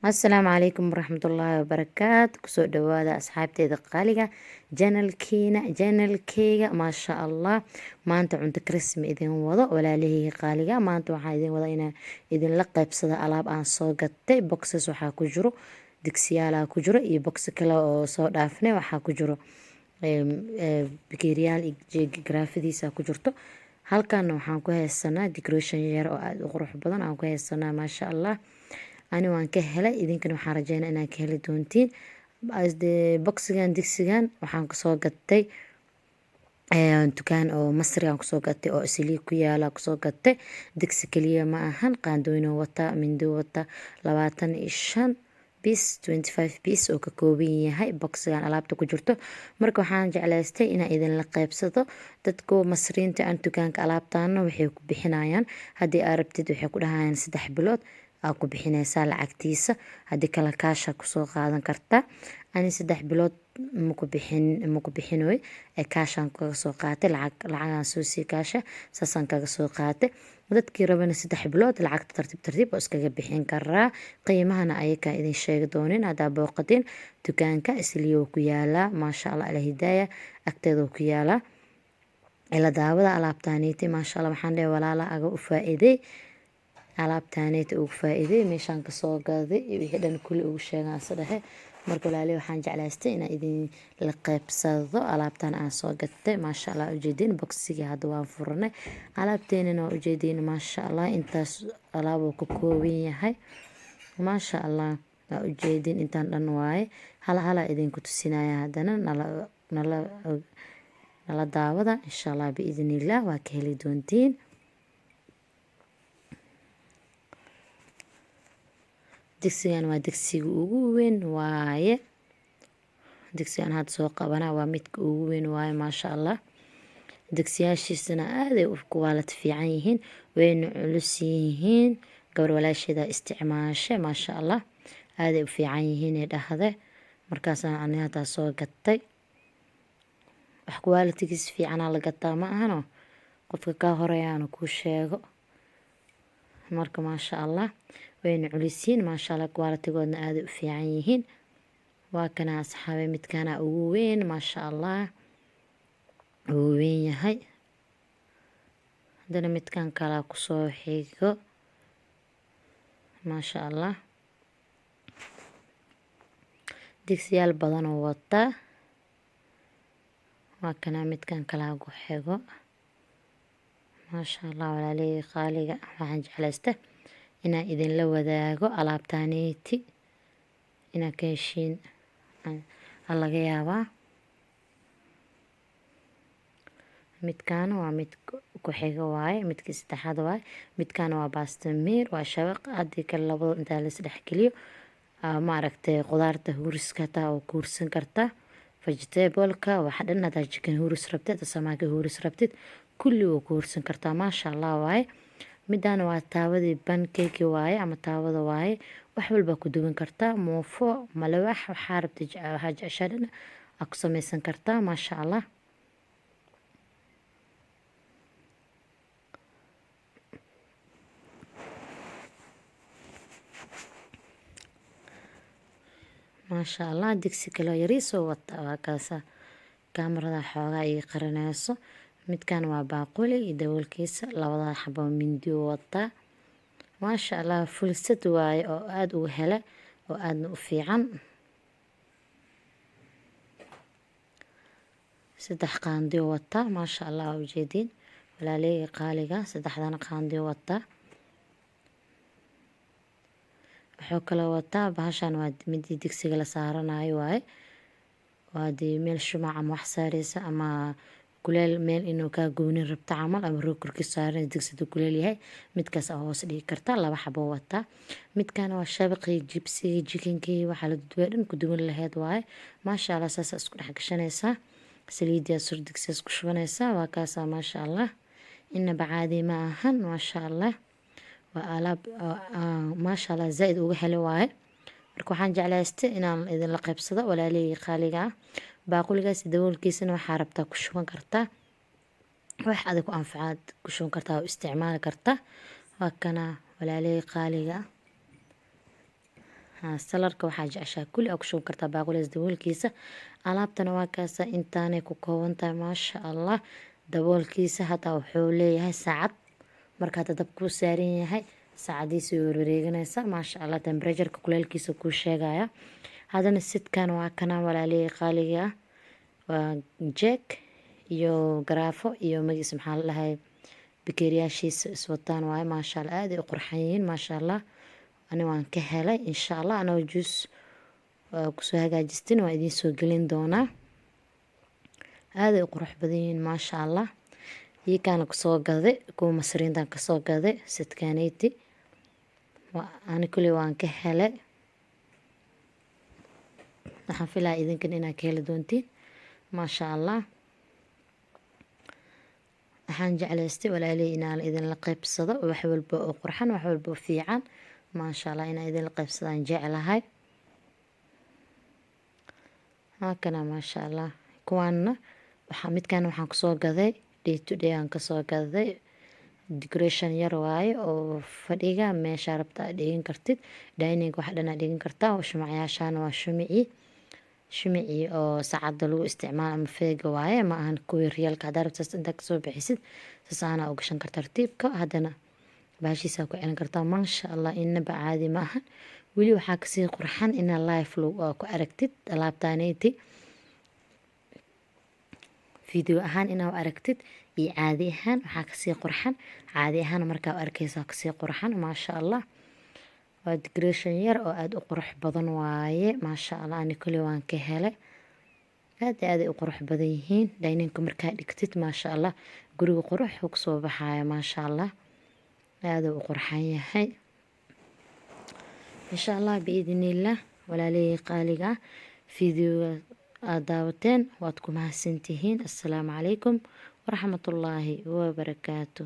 asalaamu calaykum waraxmatullaahi wabarakaatu. kusoo dhawaada asxaabteeda qaaliga janalkeyga maasha allah. maanta cunto karisma idin wado walaalaheyga qaaliga. maanta waxaa idin wada inaa idinla qeybsada alaab aan soo gatay. boxes waxaa ku jiro digsiyaala ku jiro iyo box kale oo soo dhaafnay waxaa ku jiro bakeeriyaal iyo graafadiisa ku jirto. halkan waxaan ku haysanaa decoration yar oo aada u qurux badan aan ku haysanaa maasha allah. ani waan ka helay, idinkana waxaan rajeynaa inaad ka heli doontiin. boxigan digsigan waxaan kasoo gatay dukaan oo masri aan kusoo gatay oo isliig ku yaala kusoo gatay. digsi kaliya ma ahan, qaandooyin wata, mindo wata, 25 piece 25 piece oo ka kooban yahay boxigan alaabta ku jirto. marka waxaan jeclaystay inaan idinla qeybsado. dadka masriinta aan dukaanka alaabtaana waxay ku bixinayaan, haddii aad rabtid waxay ku dhahayaan 3 bilood aa ku bixinaysaa lacagtiisa, haddii kala kaasha kusoo qaadan kartaa. ani 3 bilood maku bixinoy ee kaashaan kaga soo qaatay. lacagaan soo sii kaasha saasaan kaga soo qaatay. dadkii rabana 3 bilood lacagta tartiib oo iskaga bixin karaa. qiimahana ayakaa idin sheegi doonin haddaa booqatiin. dukaanka isliyo ku yaalaa maasha allah, ala hidaaya agteeda ku yaalaa. ila daawada alaabtaaniiti maasha allah. waxaan leeyahay walaala aga u faa'iiday alaabtaaneyta ugu faa'iiday. meeshaan kasoo gaday wixii dhan kulli ugu sheegaan saddexe. marka walaalihi waxaan jeclaystay inaan idin la qeybsado alaabtan aan soo gatay maasha allah. ujeedin boxigii hadda waan furanay. alaabteenana waa ujeedin maasha allah. intaas alaabuu ka kooban yahay maasha allah. waa ujeedin intaan dhan waaye. hala idinku tusinaya haddana nala daawada insha allah biidnillah. waa ka heli doontiin. digsigan waa digsiga ugu weyn waaye. digsigan hadda soo qabana waa midka ugu weyn waaye maasha allah. digsiyaashiisana aaday u kuwaalad fiican yihiin, wayna culus yihiin. gabar walaasheeda isticmaashay maasha allah, aaday u fiican yihiin ee dhahde. markaasaan ani hadda soo gatay. wax kuwaalidkiis fiicanaa la gataa ma ahano, qofka ka horeeyaana kuu sheego. marka maasha allah wayna culisiin maasha allah. kuwaalitigoodna aaday u fiican yihiin. waa kana asxaabe midkaana ugu weyn maasha allah, ugu weyn yahay. haddana midkan kalaa kusoo xigo maasha allah. digsiyaal badanoo wataa. waa kana midkan kalaa ku xigo maasha allah. walaalihii qaaliga waxaan jeclaysta inaan idinla wadaago alaabtaaniiti inaa ka heshiin laga yaabaa. midkaana waa mid ku xigo waaye, midkii saddexaad waaye. midkaana waa baastamiir, waa shabaq. haddii kale labado intaa la isdhex geliyo maaragtay qudaarta huuriska taa oo ku huursan kartaa. vegetableka waxa dhan hadaa chicken huuris rabtid, samaaki huuris rabtid, kulli waa ku huursan kartaa maasha allah waaye. midaan waa taawadii pancake waaye ama taawada waaye. wax walba ku duwan kartaa, muufo malawax waxaa rabtid waxaa jeceshaa dhan aa ku samaysan kartaa maasha allah. maasha allah. digsi kaloo yariisoo wata waa kaasa. kaamarada xoogaa ii qarinayso. midkan waa baaquli iyo daboolkiisa, labada xabo mindi wata maasha allah. fulsad waaye oo aada ugu hele oo aadna u fiican. 3 qaandiyo wata maasha allah. ujeedin walaalihii qaaliga 3dan qaandiyo wata. wuxuu kala wataa bahashan waa midii digsiga la saaranayo waaye. waa dee meel shumac ama wax saareysa ama kuleel meel inuu kaa goonin rabta camal, ama roog korkiis saaran digsidu kuleel yahay, midkaas aa hoos dhigi kartaa. 2 xabo wata. midkan waa shabaqii jibsigii jikinkii waxaa la duduway dhan ku duwan laheyd waaye maasha allah. saas isku dhex gashanaysaa. saliidiyaa sur digsiyaas ku shubanaysaa. waa kaasaa maasha allah. inaba caadi ma ahan maasha allah. waa alaab maasha allah zaaid uga heli waaye. marka waxaan jeclaystay inaan idinla qeybsado walaalihii qaaliga ah. baaquligaas daboolkiisana waxaa rabtaa ku shuban kartaa, wax adag ku anfacaad ku shuban kartaa oo isticmaali kartaa. waa kana walaalihii qaaliga salarka waxaa jeceshaa kulli aa ku shuban kartaa baaquligaas daboolkiisa. Alaabtana waa kaasa intaanay ku kooban tahay maasha allah. Daboolkiisa hataa wuxuu leeyahay saacad, marka hada dab kuu saaran yahay saacadiisa way wareeganaysaa maasha allah. Temperatureka kuleelkiisa kuu sheegaya. Hadana sidkan waa kana walaalihii qaaliga ah, waa jeeg iyo garaafo iyo magiis maxaa la dhahay bakeeriyaashiisa iswataan waaye maasha allah. aad ay u qurxan yihiin maasha allah. ani waan ka helay insha allah. anoo juus kusoo hagaajistin waa idiin soo gelin doonaa. aad ay u qurux badan yihiin maasha allah. iyakaana kusoo gaday kuwa masriintan kasoo gaday sidkaanayti ani kulli waan ka helay. waxaan filaa idinkan inaad ka heli doontiin maasha allah. waxaan jeclaystay walaalihii inaan idinla qaybsado wax walba oo qurxan, wax walba oo fiican maasha allah inaan idinla qaybsadaan jeclahay. haakana maasha allah. kuwaana midkan waxaan kasoo gaday day to day aan kasoo gaday. decoration yar waaye oo fadhiga meesha rabta aad dhigin kartid. dining wax dhan aad dhigin kartaa. shumacyaashaana waa shumicii oo saacada lagu isticmaalo ama feega waaye ma ahan kuwii riyalka. haddaa rabtaas intaa kasoo bixisid saas aanaa u gashan kartaa tartiibka. haddana baashiisaa ku celin kartaa maasha allah. inaba caadi ma ahan. weli waxaa kasii qurxan inaa live ku aragtid alaabtaanayti video ahaan inaa aragtid iyo caadi ahaan waxaa kasii qurxan. caadi ahaan markaa arkaysaa kasii qurxan maasha allah. waa decoration yar oo aad u qurux badan waaye maasha allah. ani kulli waan ka helay. aad ay u qurux badan yihiin. dininka markaa dhigtid maasha allah guriga qurux uu kasoo baxaya maasha allah. aad u qurxan yahay insha allah biidniillah. walaalihii qaaliga ah videoga aad daawateen waad ku mahadsantihiin. assalaamu calaykum waraxmatullaahi wabarakaatu.